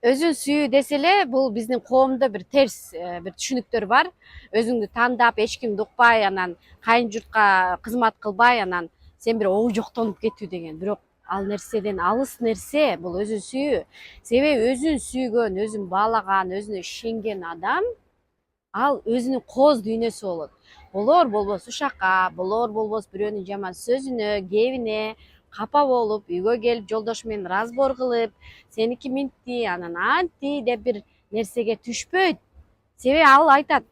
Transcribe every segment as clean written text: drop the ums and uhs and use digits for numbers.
Өзүн сүйүү десе эле бул биздин коомдо бир терс бир түшүнүктөр бар. Өзүңдү тандап, эч кимди укпай, анан кайын журтка кызмат кылбай, анан сен бир оожоктонуп кетүү деген. Бирок ал нерседен алыс нерсе бул өзүн сүйүү. Себеби өзүн сүйгөн, өзүн баалаган, өзүнө ишенген адам ал өзүнүн кооз дүйнөсү болот. Болор болбос ушакка, болор болбос бирөөнүн жаман сөзүнө, кебине капа болуп, үйгө келип жолдошу менен разбор кылып, сеники минтти, анан антти деп бир нерсеге түшпөйт. Себеби ал айтат,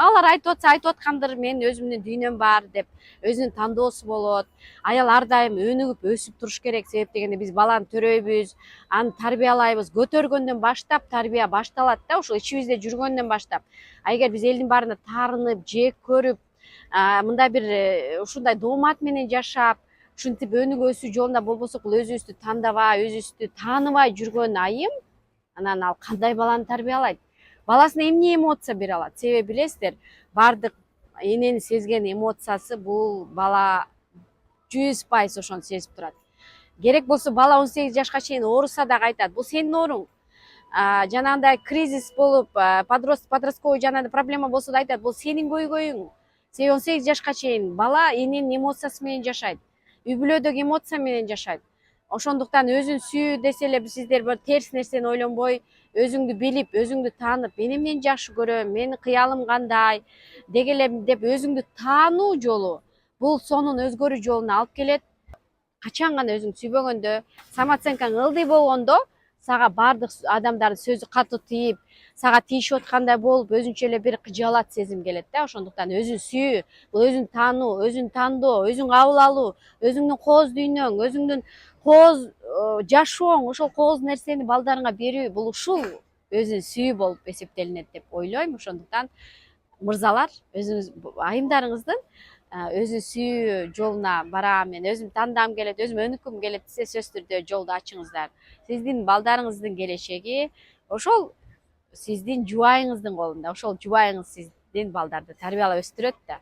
алар айтып атса айтып аткандыр, менин өзүмдүн дүйнөм бар деп өзүнүн тандоосу болот. Аял ар дайым өнүгүп өсүп туруш керек. Себеп дегенде биз баланы төрөйбүз, аны тарбиялайбыз. Көтөргөндөн баштап тарбия башталат да, ошол ичибизде жүргөндөн баштап. А эгер биз элдин баарына таарынып, жек көрүп, мындай бир ушундай доомат менен жашап, ушинтип өнүгүп өсүү жолунда болбосок, бул өзүбүздү тандабай, өзүбүздү тааныбай жүргөн айым, анан ал кандай баланы тарбиялайт? Баласына эмне эмоция бере алат? Себеби билесиздер, баардык эненин сезген эмоциясы бул бала 100% ошону сезип турат. Керек болсо бала 18 жашка чейин ооруса дагы айтат, бул сенин ооруң. Жанагындай кризис болуп, подростковый жанагындай проблема болсо да айтат, бул сенин көйгөйүң. Себеби 18 жашка чейин бала эненин эмоциясы менен жашайт. Үй бүлөдөгү эмоция менен жашайт. Ошондуктан өзүн сүйүү десе эле сиздер бир терс нерсени ойлонбой, өзүңдү билип, өзүңдү таанып, мен эмнени жакшы көрөм, менин кыялым кандай деги элем деп өзүңдү таануу жолу бул сонун өзгөрүү жолуна алып келет. Качан гана өзүңдү сүйбөгөндө, самооценкаң ылдый болгондо, сага баардык адамдардын сөзү катуу тийип, сага тийишип аткандай болуп, өзүнчө эле бир кыжаалат сезим келет да. Ошондуктан өзүн сүйүү бул өзүн таануу, өзүн тандоо, өзүң кабыл алуу, өзүңдүн кооз дүйнөң, өзүңдүн кооз жашооң, ошол кооз нерсени балдарыңа берүү, бул ушул өзүн сүйүү болуп эсептелинет деп ойлойм. Ошондуктан мырзалар, өзүңүз айымдарыңыздын өзүн сүйүү жолуна барам, мен өзүм тандагым келет, өзүм өнүккүм келет десе, сөзсүз түрдө жолду ачыңыздар. Сиздин балдарыңыздын келечеги ошол сиздин жубайыңыздын колунда. Ошол жубайыңыз сиздин балдарды тарбиялап өстүрөт да.